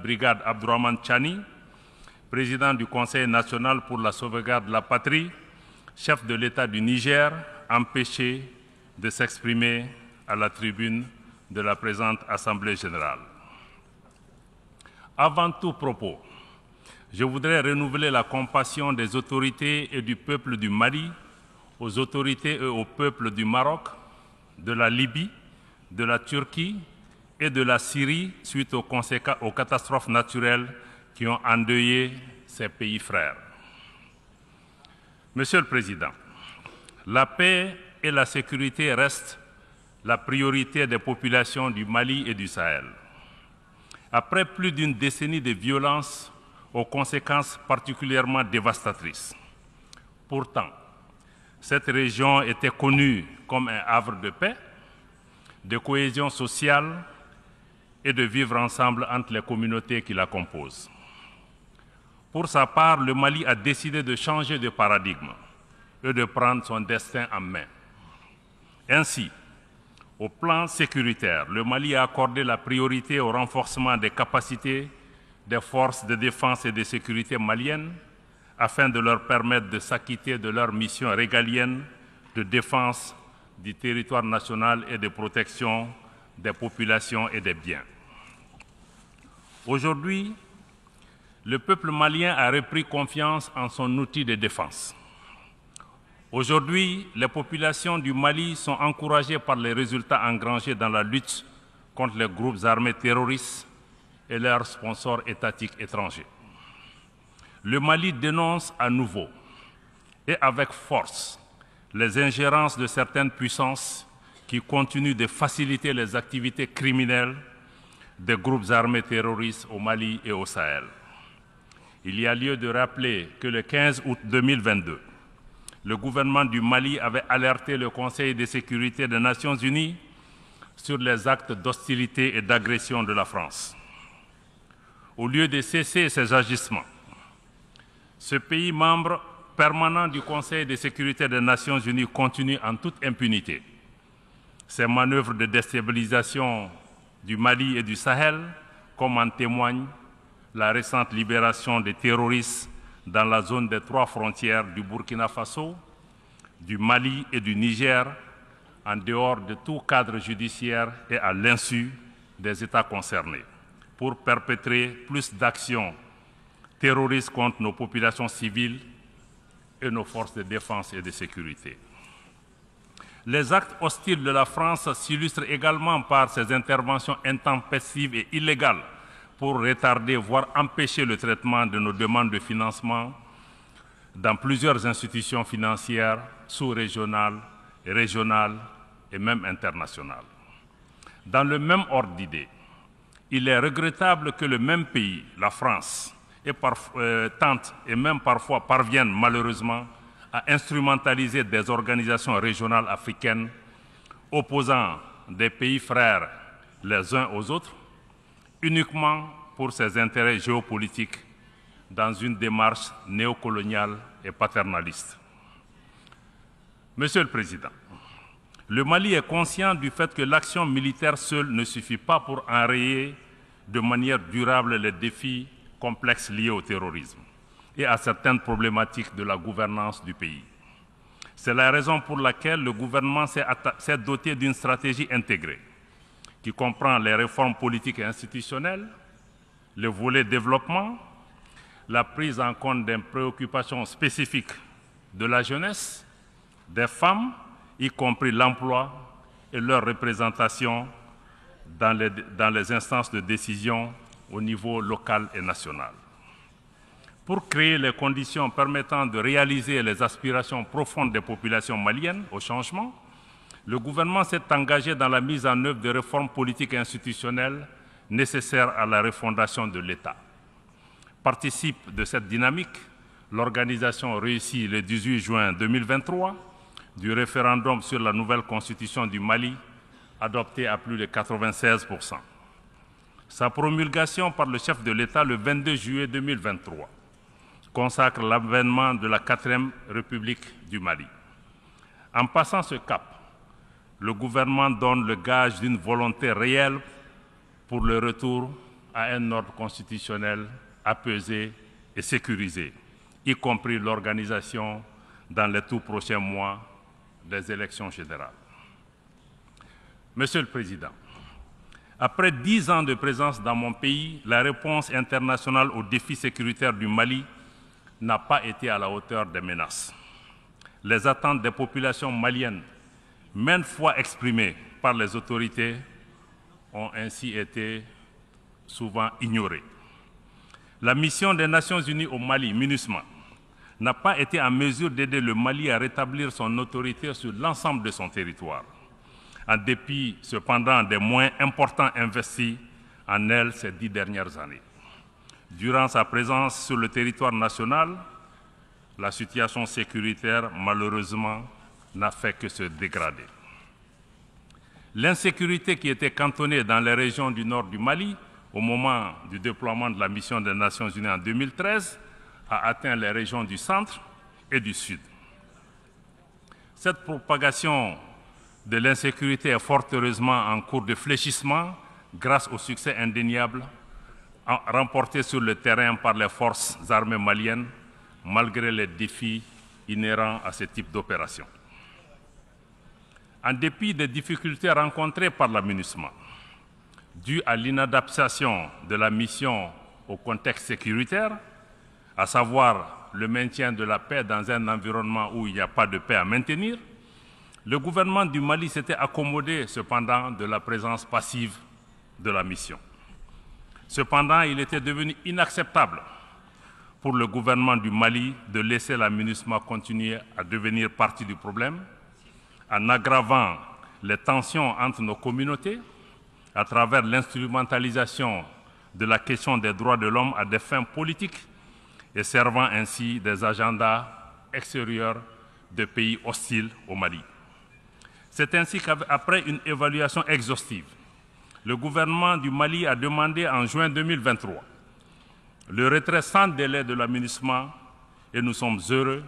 brigade Abdourahmane Tchani, président du Conseil national pour la sauvegarde de la patrie, chef de l'État du Niger, empêché de s'exprimer à la tribune de la présente Assemblée générale. Avant tout propos, je voudrais renouveler la compassion des autorités et du peuple du Mali aux autorités et au peuple du Maroc, de la Libye, de la Turquie et de la Syrie suite aux catastrophes naturelles qui ont endeuillé ces pays frères. Monsieur le Président, la paix et la sécurité restent la priorité des populations du Mali et du Sahel. Après plus d'une décennie de violences aux conséquences particulièrement dévastatrices. Pourtant, cette région était connue comme un havre de paix, de cohésion sociale et de vivre ensemble entre les communautés qui la composent. Pour sa part, le Mali a décidé de changer de paradigme et de prendre son destin en main. Ainsi, au plan sécuritaire, le Mali a accordé la priorité au renforcement des capacités des forces de défense et de sécurité maliennes afin de leur permettre de s'acquitter de leur mission régalienne de défense du territoire national et de protection des populations et des biens. Aujourd'hui, le peuple malien a repris confiance en son outil de défense. Aujourd'hui, les populations du Mali sont encouragées par les résultats engrangés dans la lutte contre les groupes armés terroristes et leurs sponsors étatiques étrangers. Le Mali dénonce à nouveau et avec force les ingérences de certaines puissances qui continuent de faciliter les activités criminelles des groupes armés terroristes au Mali et au Sahel. Il y a lieu de rappeler que le 15 août 2022, le gouvernement du Mali avait alerté le Conseil de sécurité des Nations unies sur les actes d'hostilité et d'agression de la France. Au lieu de cesser ces agissements, ce pays membre permanent du Conseil de sécurité des Nations unies continue en toute impunité ces manœuvres de déstabilisation du Mali et du Sahel, comme en témoigne la récente libération des terroristes dans la zone des 3 frontières du Burkina Faso, du Mali et du Niger, en dehors de tout cadre judiciaire et à l'insu des États concernés, pour perpétrer plus d'actions terroristes contre nos populations civiles et nos forces de défense et de sécurité. Les actes hostiles de la France s'illustrent également par ses interventions intempestives et illégales pour retarder, voire empêcher le traitement de nos demandes de financement dans plusieurs institutions financières sous-régionales, régionales et même internationales. Dans le même ordre d'idées, il est regrettable que le même pays, la France, tente et même parfois parvienne malheureusement à instrumentaliser des organisations régionales africaines opposant des pays frères les uns aux autres uniquement pour ses intérêts géopolitiques dans une démarche néocoloniale et paternaliste. Monsieur le Président, le Mali est conscient du fait que l'action militaire seule ne suffit pas pour enrayer de manière durable les défis complexes liés au terrorisme et à certaines problématiques de la gouvernance du pays. C'est la raison pour laquelle le gouvernement s'est doté d'une stratégie intégrée qui comprend les réformes politiques et institutionnelles, le volet développement, la prise en compte des préoccupations spécifiques de la jeunesse, des femmes, y compris l'emploi et leur représentation dans les instances de décision au niveau local et national. Pour créer les conditions permettant de réaliser les aspirations profondes des populations maliennes au changement, le gouvernement s'est engagé dans la mise en œuvre de réformes politiques et institutionnelles nécessaires à la refondation de l'État. Participe de cette dynamique l'organisation réussie le 18 juin 2023 du référendum sur la nouvelle constitution du Mali, adoptée à plus de 96%. Sa promulgation par le chef de l'État le 22 juillet 2023 consacre l'avènement de la 4e République du Mali. En passant ce cap, le gouvernement donne le gage d'une volonté réelle pour le retour à un ordre constitutionnel apaisé et sécurisé, y compris l'organisation dans les tout prochains mois des élections générales. Monsieur le Président, après 10 ans de présence dans mon pays, la réponse internationale aux défis sécuritaires du Mali n'a pas été à la hauteur des menaces. Les attentes des populations maliennes, maintes fois exprimées par les autorités, ont ainsi été souvent ignorées. La mission des Nations Unies au Mali, MINUSMA, n'a pas été en mesure d'aider le Mali à rétablir son autorité sur l'ensemble de son territoire, en dépit cependant des moyens importants investis en elle ces 10 dernières années. Durant sa présence sur le territoire national, la situation sécuritaire, malheureusement, n'a fait que se dégrader. L'insécurité qui était cantonnée dans les régions du nord du Mali au moment du déploiement de la mission des Nations Unies en 2013 a atteint les régions du centre et du sud. Cette propagation de l'insécurité est fort heureusement en cours de fléchissement grâce au succès indéniable remporté sur le terrain par les forces armées maliennes, malgré les défis inhérents à ce type d'opération. En dépit des difficultés rencontrées par la MINUSMA, dues à l'inadaptation de la mission au contexte sécuritaire, à savoir le maintien de la paix dans un environnement où il n'y a pas de paix à maintenir, le gouvernement du Mali s'était accommodé cependant de la présence passive de la mission. Cependant, il était devenu inacceptable pour le gouvernement du Mali de laisser la MINUSMA continuer à devenir partie du problème, en aggravant les tensions entre nos communautés à travers l'instrumentalisation de la question des droits de l'homme à des fins politiques et servant ainsi des agendas extérieurs de pays hostiles au Mali. C'est ainsi qu'après une évaluation exhaustive, le gouvernement du Mali a demandé en juin 2023 le retrait sans délai de la MINUSMA et nous sommes heureux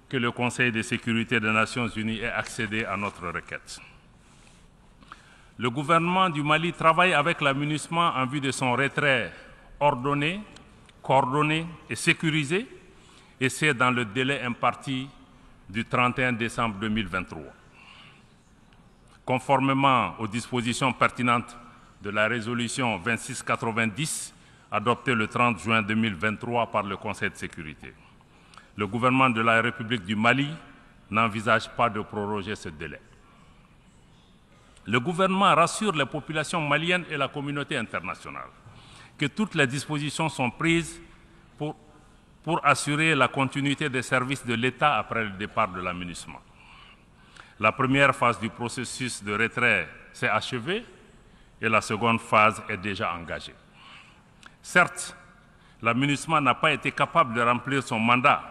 que le Conseil de sécurité des Nations Unies ait accédé à notre requête. Le gouvernement du Mali travaille avec la MINUSMA en vue de son retrait ordonné, coordonné et sécurisé, et c'est dans le délai imparti du 31 décembre 2023. Conformément aux dispositions pertinentes de la résolution 2690 adoptée le 30 juin 2023 par le Conseil de sécurité. Le gouvernement de la République du Mali n'envisage pas de proroger ce délai. Le gouvernement rassure les populations maliennes et la communauté internationale que toutes les dispositions sont prises pour assurer la continuité des services de l'État après le départ de la MINUSMA. La première phase du processus de retrait s'est achevée et la seconde phase est déjà engagée. Certes, la MINUSMA n'a pas été capable de remplir son mandat,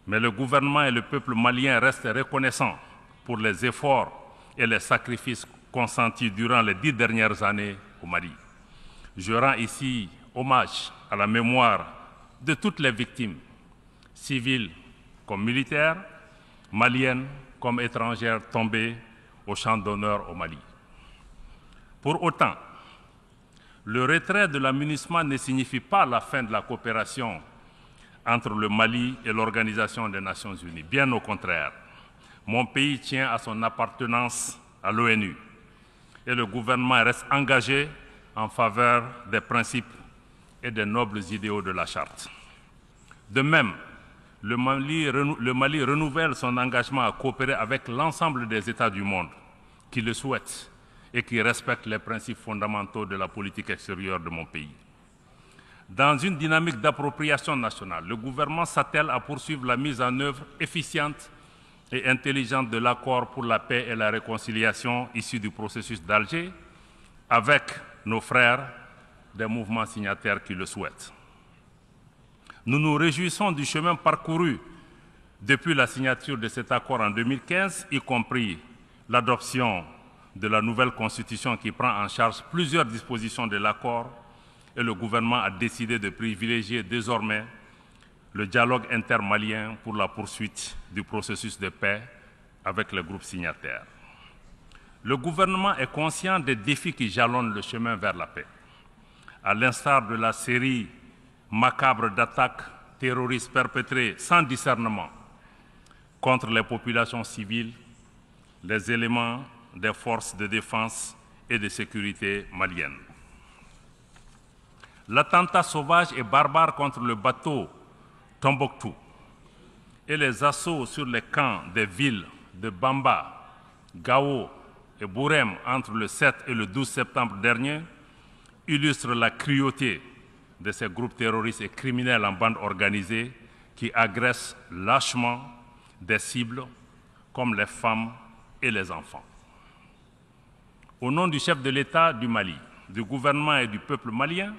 mais le gouvernement et le peuple malien restent reconnaissants pour les efforts et les sacrifices consentis durant les 10 dernières années au Mali. Je rends ici hommage à la mémoire de toutes les victimes, civiles comme militaires, maliennes comme étrangères tombées au champ d'honneur au Mali. Pour autant, le retrait de la MINUSMA ne signifie pas la fin de la coopération entre le Mali et l'Organisation des Nations Unies. Bien au contraire, mon pays tient à son appartenance à l'ONU et le gouvernement reste engagé en faveur des principes et des nobles idéaux de la Charte. De même, le Mali renouvelle son engagement à coopérer avec l'ensemble des États du monde qui le souhaitent et qui respectent les principes fondamentaux de la politique extérieure de mon pays. Dans une dynamique d'appropriation nationale, le gouvernement s'attelle à poursuivre la mise en œuvre efficiente et intelligente de l'accord pour la paix et la réconciliation issu du processus d'Alger avec nos frères des mouvements signataires qui le souhaitent. Nous nous réjouissons du chemin parcouru depuis la signature de cet accord en 2015, y compris l'adoption de la nouvelle constitution qui prend en charge plusieurs dispositions de l'accord, et le gouvernement a décidé de privilégier désormais le dialogue intermalien pour la poursuite du processus de paix avec les groupes signataires. Le gouvernement est conscient des défis qui jalonnent le chemin vers la paix. à l'instar de la série macabre d'attaques terroristes perpétrées sans discernement contre les populations civiles, les éléments des forces de défense et de sécurité maliennes. L'attentat sauvage et barbare contre le bateau Tombouctou et les assauts sur les camps des villes de Bamba, Gao et Bourem entre le 7 et le 12 septembre dernier illustrent la cruauté de ces groupes terroristes et criminels en bande organisée qui agressent lâchement des cibles comme les femmes et les enfants. Au nom du chef de l'État du Mali, du gouvernement et du peuple malien,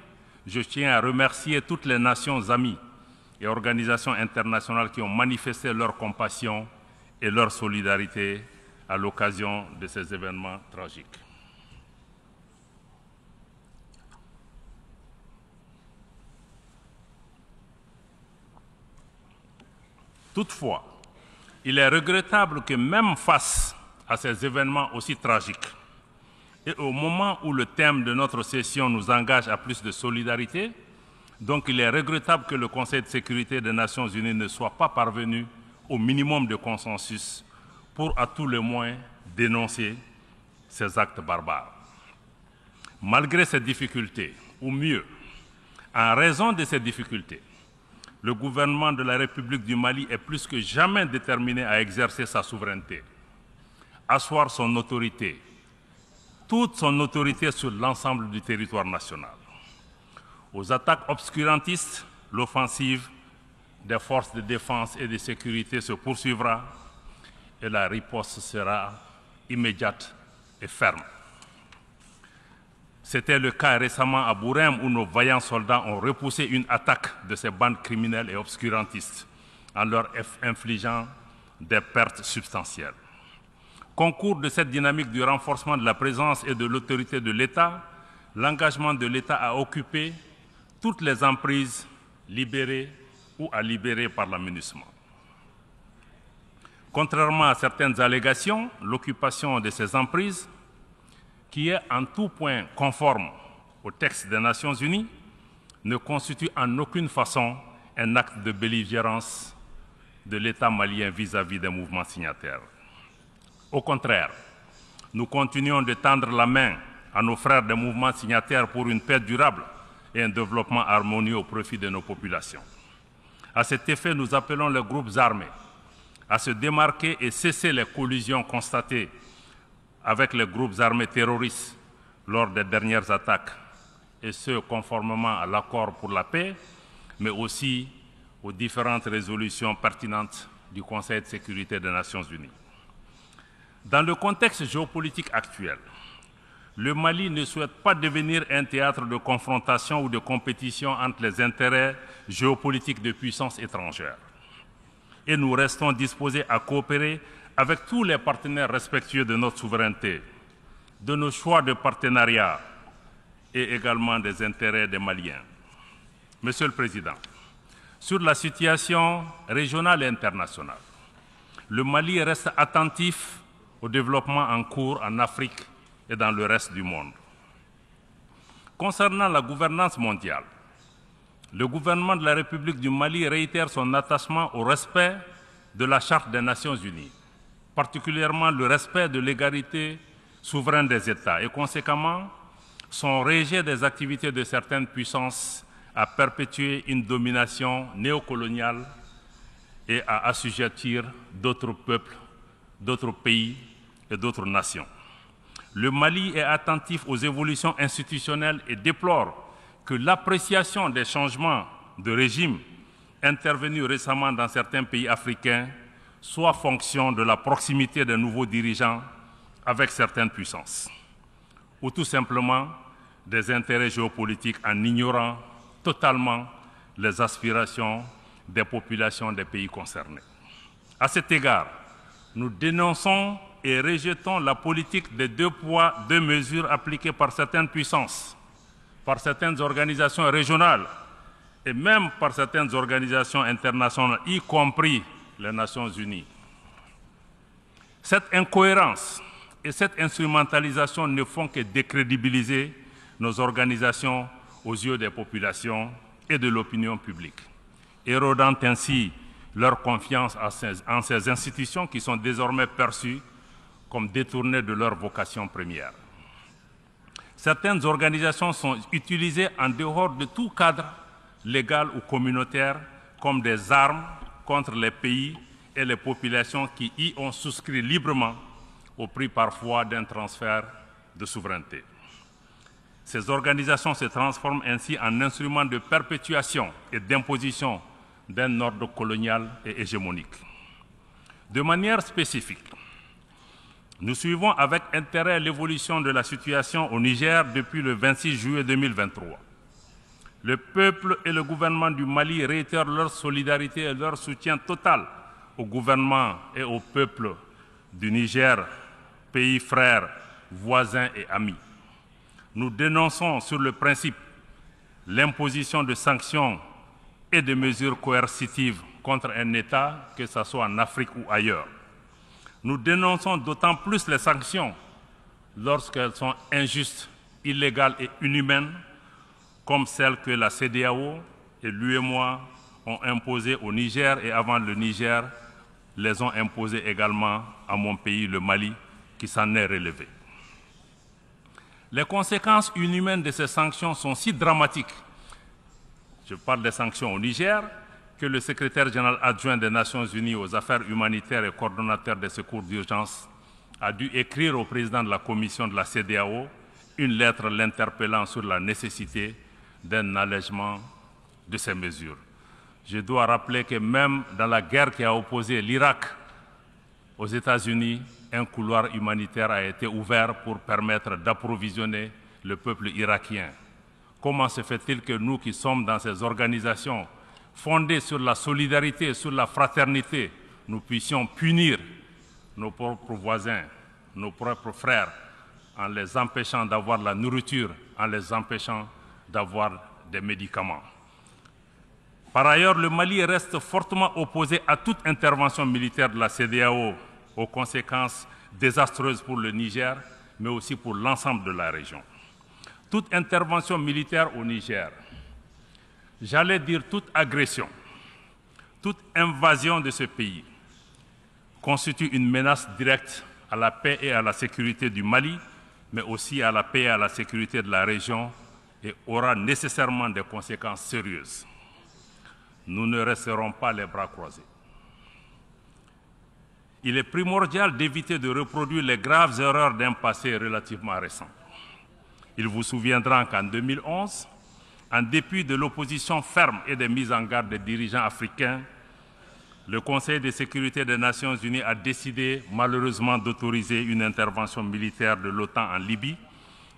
je tiens à remercier toutes les nations amies et organisations internationales qui ont manifesté leur compassion et leur solidarité à l'occasion de ces événements tragiques. Toutefois, il est regrettable que même face à ces événements aussi tragiques, et au moment où le thème de notre session nous engage à plus de solidarité, donc il est regrettable que le Conseil de sécurité des Nations Unies ne soit pas parvenu au minimum de consensus pour à tout le moins dénoncer ces actes barbares. Malgré ces difficultés, ou mieux, en raison de ces difficultés, le gouvernement de la République du Mali est plus que jamais déterminé à exercer sa souveraineté, asseoir son autorité, toute son autorité sur l'ensemble du territoire national. Aux attaques obscurantistes, l'offensive des forces de défense et de sécurité se poursuivra et la riposte sera immédiate et ferme. C'était le cas récemment à Bourem où nos vaillants soldats ont repoussé une attaque de ces bandes criminelles et obscurantistes en leur infligeant des pertes substantielles. Concours de cette dynamique du renforcement de la présence et de l'autorité de l'État, l'engagement de l'État à occuper toutes les emprises libérées ou à libérer par la MINUSMA. Contrairement à certaines allégations, l'occupation de ces emprises, qui est en tout point conforme au texte des Nations Unies, ne constitue en aucune façon un acte de belligérance de l'État malien vis-à-vis des mouvements signataires. Au contraire, nous continuons de tendre la main à nos frères des mouvements signataires pour une paix durable et un développement harmonieux au profit de nos populations. À cet effet, nous appelons les groupes armés à se démarquer et cesser les collisions constatées avec les groupes armés terroristes lors des dernières attaques, et ce, conformément à l'accord pour la paix, mais aussi aux différentes résolutions pertinentes du Conseil de sécurité des Nations Unies. Dans le contexte géopolitique actuel, le Mali ne souhaite pas devenir un théâtre de confrontation ou de compétition entre les intérêts géopolitiques de puissances étrangères. Et nous restons disposés à coopérer avec tous les partenaires respectueux de notre souveraineté, de nos choix de partenariat et également des intérêts des Maliens. Monsieur le Président, sur la situation régionale et internationale, le Mali reste attentif au développement en cours en Afrique et dans le reste du monde. Concernant la gouvernance mondiale, le gouvernement de la République du Mali réitère son attachement au respect de la Charte des Nations Unies, particulièrement le respect de l'égalité souveraine des États et conséquemment son rejet des activités de certaines puissances à perpétuer une domination néocoloniale et à assujettir d'autres peuples, d'autres pays et d'autres nations. Le Mali est attentif aux évolutions institutionnelles et déplore que l'appréciation des changements de régime intervenus récemment dans certains pays africains soit fonction de la proximité des nouveaux dirigeants avec certaines puissances, ou tout simplement des intérêts géopolitiques en ignorant totalement les aspirations des populations des pays concernés. À cet égard, nous dénonçons et rejetons la politique des 2 poids, 2 mesures appliquées par certaines puissances, par certaines organisations régionales et même par certaines organisations internationales, y compris les Nations Unies. Cette incohérence et cette instrumentalisation ne font que décrédibiliser nos organisations aux yeux des populations et de l'opinion publique, érodant ainsi leur confiance en ces institutions qui sont désormais perçues comme détournées de leur vocation première. Certaines organisations sont utilisées en dehors de tout cadre légal ou communautaire comme des armes contre les pays et les populations qui y ont souscrit librement au prix parfois d'un transfert de souveraineté. Ces organisations se transforment ainsi en instruments de perpétuation et d'imposition d'un ordre colonial et hégémonique. De manière spécifique, nous suivons avec intérêt l'évolution de la situation au Niger depuis le 26 juillet 2023. Le peuple et le gouvernement du Mali réitèrent leur solidarité et leur soutien total au gouvernement et au peuple du Niger, pays frères, voisins et amis. Nous dénonçons sur le principe l'imposition de sanctions et de mesures coercitives contre un État, que ce soit en Afrique ou ailleurs. Nous dénonçons d'autant plus les sanctions lorsqu'elles sont injustes, illégales et inhumaines, comme celles que la CEDEAO et l'UEMOA ont imposées au Niger et avant le Niger, les ont imposées également à mon pays, le Mali, qui s'en est relevé. Les conséquences inhumaines de ces sanctions sont si dramatiques, je parle des sanctions au Niger, que le secrétaire général adjoint des Nations Unies aux affaires humanitaires et coordonnateur des secours d'urgence a dû écrire au président de la commission de la CEDEAO une lettre l'interpellant sur la nécessité d'un allègement de ces mesures. Je dois rappeler que même dans la guerre qui a opposé l'Irak aux États-Unis, un couloir humanitaire a été ouvert pour permettre d'approvisionner le peuple irakien. Comment se fait-il que nous qui sommes dans ces organisations fondées sur la solidarité et sur la fraternité, nous puissions punir nos propres voisins, nos propres frères, en les empêchant d'avoir la nourriture, en les empêchant d'avoir des médicaments. Par ailleurs, le Mali reste fortement opposé à toute intervention militaire de la CEDEAO aux conséquences désastreuses pour le Niger, mais aussi pour l'ensemble de la région. Toute intervention militaire au Niger, j'allais dire toute agression, toute invasion de ce pays, constitue une menace directe à la paix et à la sécurité du Mali, mais aussi à la paix et à la sécurité de la région et aura nécessairement des conséquences sérieuses. Nous ne resterons pas les bras croisés. Il est primordial d'éviter de reproduire les graves erreurs d'un passé relativement récent. Il vous souviendra qu'en 2011, en dépit de l'opposition ferme et des mises en garde des dirigeants africains, le Conseil de sécurité des Nations Unies a décidé malheureusement d'autoriser une intervention militaire de l'OTAN en Libye,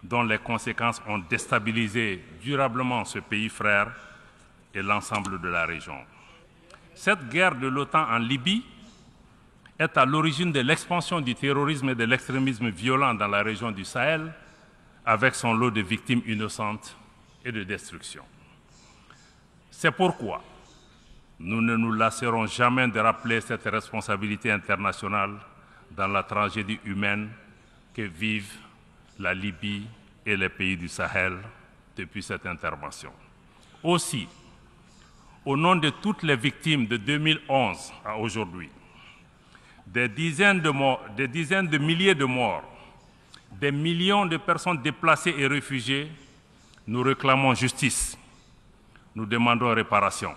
dont les conséquences ont déstabilisé durablement ce pays frère et l'ensemble de la région. Cette guerre de l'OTAN en Libye est à l'origine de l'expansion du terrorisme et de l'extrémisme violent dans la région du Sahel, avec son lot de victimes innocentes et de destruction. C'est pourquoi nous ne nous lasserons jamais de rappeler cette responsabilité internationale dans la tragédie humaine que vivent la Libye et les pays du Sahel depuis cette intervention. Aussi, au nom de toutes les victimes de 2011 à aujourd'hui, des dizaines de milliers de morts, des millions de personnes déplacées et réfugiées, nous réclamons justice, nous demandons réparation.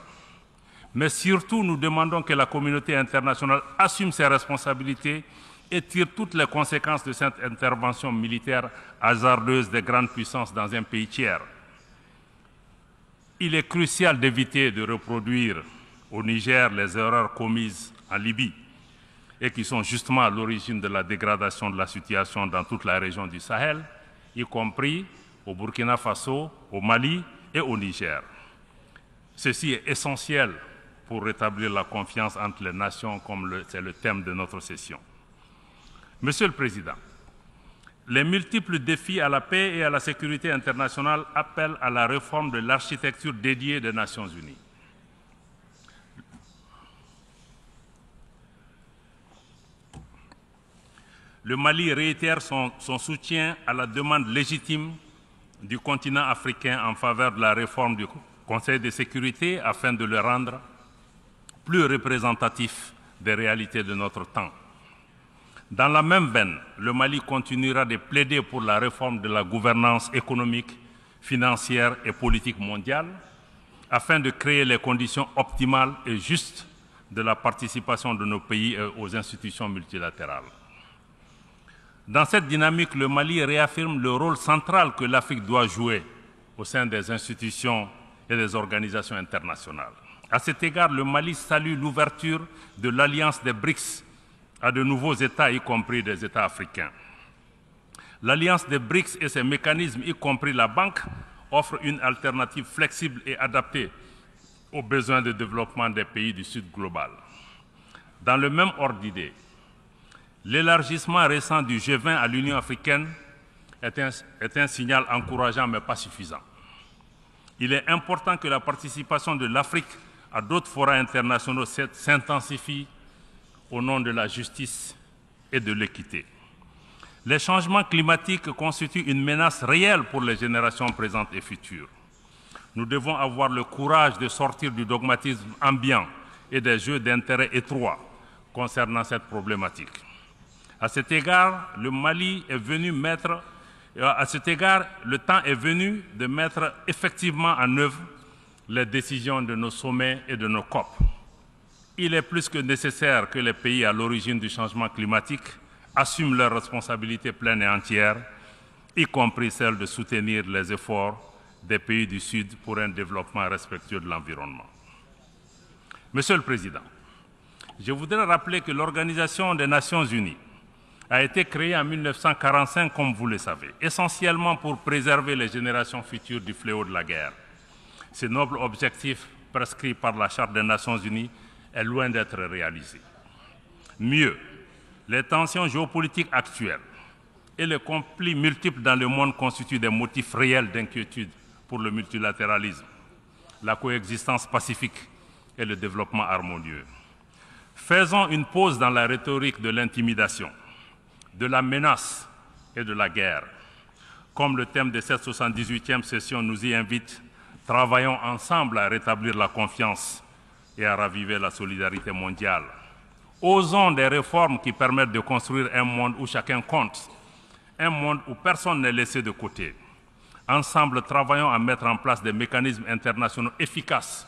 Mais surtout, nous demandons que la communauté internationale assume ses responsabilités et tire toutes les conséquences de cette intervention militaire hasardeuse des grandes puissances dans un pays tiers. Il est crucial d'éviter de reproduire au Niger les erreurs commises en Libye et qui sont justement à l'origine de la dégradation de la situation dans toute la région du Sahel, y compris au Burkina Faso, au Mali et au Niger. Ceci est essentiel pour rétablir la confiance entre les nations, comme c'est le thème de notre session. Monsieur le Président, les multiples défis à la paix et à la sécurité internationale appellent à la réforme de l'architecture dédiée des Nations Unies. Le Mali réitère son soutien à la demande légitime du continent africain en faveur de la réforme du Conseil de sécurité afin de le rendre plus représentatif des réalités de notre temps. Dans la même veine, le Mali continuera de plaider pour la réforme de la gouvernance économique, financière et politique mondiale afin de créer les conditions optimales et justes de la participation de nos pays aux institutions multilatérales. Dans cette dynamique, le Mali réaffirme le rôle central que l'Afrique doit jouer au sein des institutions et des organisations internationales. À cet égard, le Mali salue l'ouverture de l'alliance des BRICS à de nouveaux États, y compris des États africains. L'alliance des BRICS et ses mécanismes, y compris la banque, offrent une alternative flexible et adaptée aux besoins de développement des pays du Sud global. Dans le même ordre d'idées, l'élargissement récent du G20 à l'Union africaine est un signal encourageant mais pas suffisant. Il est important que la participation de l'Afrique à d'autres forats internationaux s'intensifie au nom de la justice et de l'équité. Les changements climatiques constituent une menace réelle pour les générations présentes et futures. Nous devons avoir le courage de sortir du dogmatisme ambiant et des jeux d'intérêts étroits concernant cette problématique. À cet égard, le temps est venu de mettre effectivement en œuvre les décisions de nos sommets et de nos COP. Il est plus que nécessaire que les pays à l'origine du changement climatique assument leurs responsabilités pleines et entières, y compris celle de soutenir les efforts des pays du Sud pour un développement respectueux de l'environnement. Monsieur le Président, je voudrais rappeler que l'Organisation des Nations Unies a été créée en 1945, comme vous le savez, essentiellement pour préserver les générations futures du fléau de la guerre. Ce noble objectif prescrit par la Charte des Nations Unies est loin d'être réalisé. Mieux, les tensions géopolitiques actuelles et les conflits multiples dans le monde constituent des motifs réels d'inquiétude pour le multilatéralisme, la coexistence pacifique et le développement harmonieux. Faisons une pause dans la rhétorique de l'intimidation, de la menace et de la guerre. Comme le thème de cette 78e session nous y invite, travaillons ensemble à rétablir la confiance et à raviver la solidarité mondiale. Osons des réformes qui permettent de construire un monde où chacun compte, un monde où personne n'est laissé de côté. Ensemble, travaillons à mettre en place des mécanismes internationaux efficaces,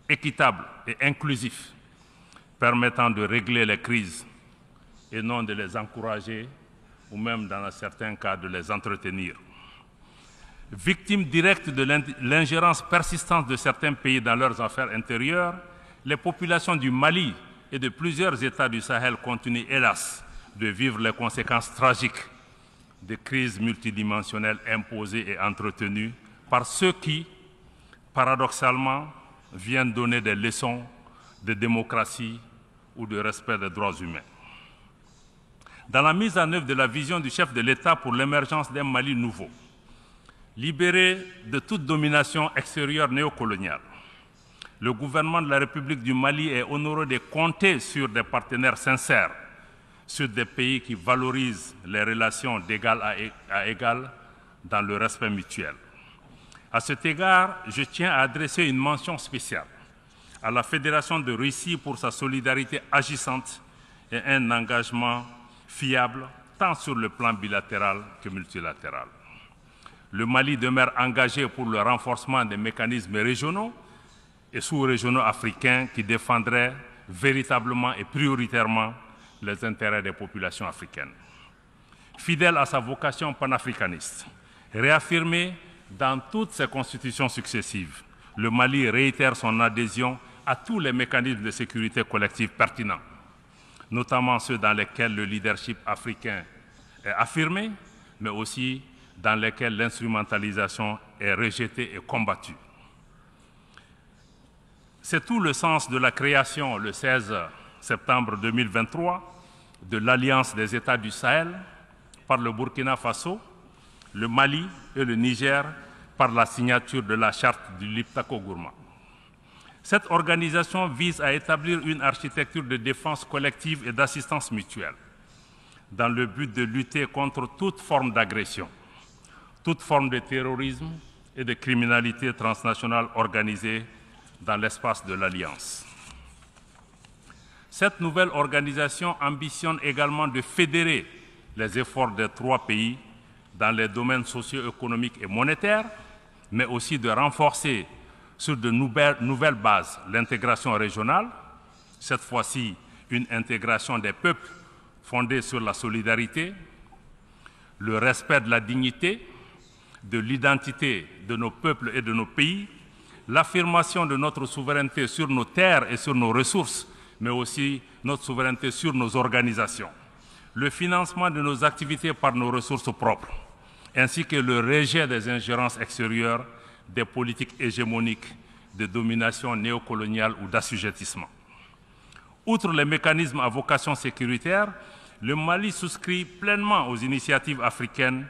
équitables et inclusifs, permettant de régler les crises et non de les encourager ou même, dans certains cas, de les entretenir. Victimes directes de l'ingérence persistante de certains pays dans leurs affaires intérieures, les populations du Mali et de plusieurs États du Sahel continuent, hélas, de vivre les conséquences tragiques des crises multidimensionnelles imposées et entretenues par ceux qui, paradoxalement, viennent donner des leçons de démocratie ou de respect des droits humains. Dans la mise en œuvre de la vision du chef de l'État pour l'émergence d'un Mali nouveau, libéré de toute domination extérieure néocoloniale, le gouvernement de la République du Mali est honoré de compter sur des partenaires sincères, sur des pays qui valorisent les relations d'égal à égal dans le respect mutuel. À cet égard, je tiens à adresser une mention spéciale à la Fédération de Russie pour sa solidarité agissante et un engagement fiable, tant sur le plan bilatéral que multilatéral. Le Mali demeure engagé pour le renforcement des mécanismes régionaux et sous-régionaux africains qui défendraient véritablement et prioritairement les intérêts des populations africaines. Fidèle à sa vocation panafricaniste, réaffirmée dans toutes ses constitutions successives, le Mali réitère son adhésion à tous les mécanismes de sécurité collective pertinents, notamment ceux dans lesquels le leadership africain est affirmé, mais aussi dans lesquels l'instrumentalisation est rejetée et combattue. C'est tout le sens de la création, le 16 septembre 2023, de l'Alliance des États du Sahel par le Burkina Faso, le Mali et le Niger par la signature de la charte du Liptako-Gourma. Cette organisation vise à établir une architecture de défense collective et d'assistance mutuelle dans le but de lutter contre toute forme d'agression, toute forme de terrorisme et de criminalité transnationale organisée dans l'espace de l'Alliance. Cette nouvelle organisation ambitionne également de fédérer les efforts des 3 pays dans les domaines socio-économiques et monétaires, mais aussi de renforcer sur de nouvelles bases l'intégration régionale, cette fois-ci une intégration des peuples fondée sur la solidarité, le respect de la dignité, de l'identité de nos peuples et de nos pays, l'affirmation de notre souveraineté sur nos terres et sur nos ressources, mais aussi notre souveraineté sur nos organisations, le financement de nos activités par nos ressources propres, ainsi que le rejet des ingérences extérieures, des politiques hégémoniques de domination néocoloniale ou d'assujettissement. Outre les mécanismes à vocation sécuritaire, le Mali souscrit pleinement aux initiatives africaines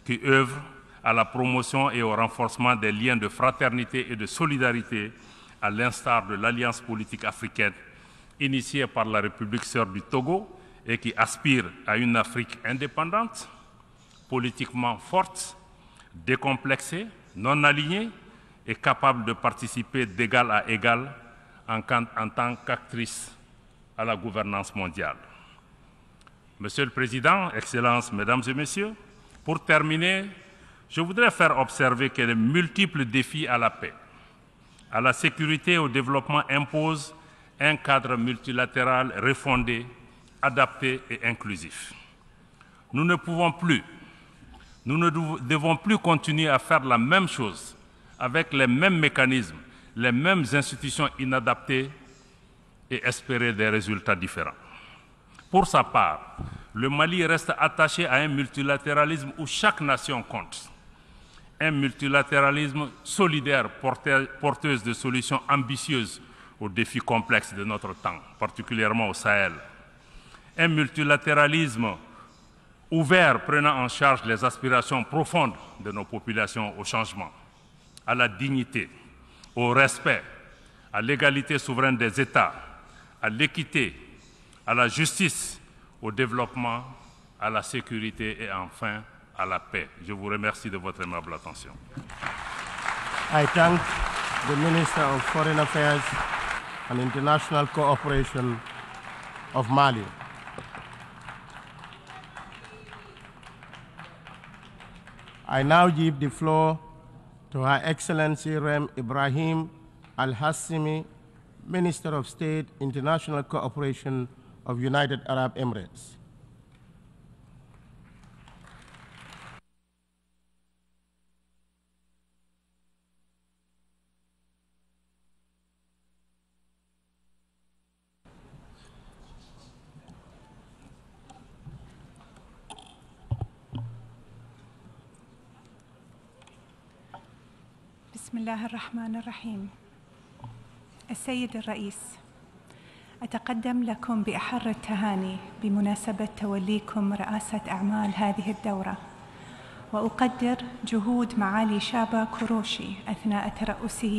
qui œuvrent à la promotion et au renforcement des liens de fraternité et de solidarité, à l'instar de l'Alliance politique africaine initiée par la République sœur du Togo et qui aspire à une Afrique indépendante, politiquement forte, décomplexée, non alignée et capable de participer d'égal à égal en tant qu'actrice à la gouvernance mondiale. Monsieur le Président, Excellences, Mesdames et Messieurs, pour terminer, je voudrais faire observer que les multiples défis à la paix, à la sécurité et au développement imposent un cadre multilatéral refondé, adapté et inclusif. Nous ne devons plus continuer à faire la même chose avec les mêmes mécanismes, les mêmes institutions inadaptées et espérer des résultats différents. Pour sa part, le Mali reste attaché à un multilatéralisme où chaque nation compte. Un multilatéralisme solidaire, porteuse de solutions ambitieuses aux défis complexes de notre temps, particulièrement au Sahel. Un multilatéralisme ouvert, prenant en charge les aspirations profondes de nos populations au changement, à la dignité, au respect, à l'égalité souveraine des États, à l'équité, à la justice, au développement, à la sécurité et enfin à la paix. Je vous remercie de votre aimable attention. I thank the Minister of Foreign Affairs and International Cooperation of Mali. I now give the floor to Her Excellency Rem Ibrahim Al-Hassimi, Minister of State, International Cooperation of United Arab Emirates. بسم الله الرحمن الرحيم. السيد الرئيس، أتقدم لكم بأحر التهاني بمناسبة توليكم رئاسة أعمال هذه الدورة، وأقدر جهود معالي شابا كوروشي أثناء ترأسه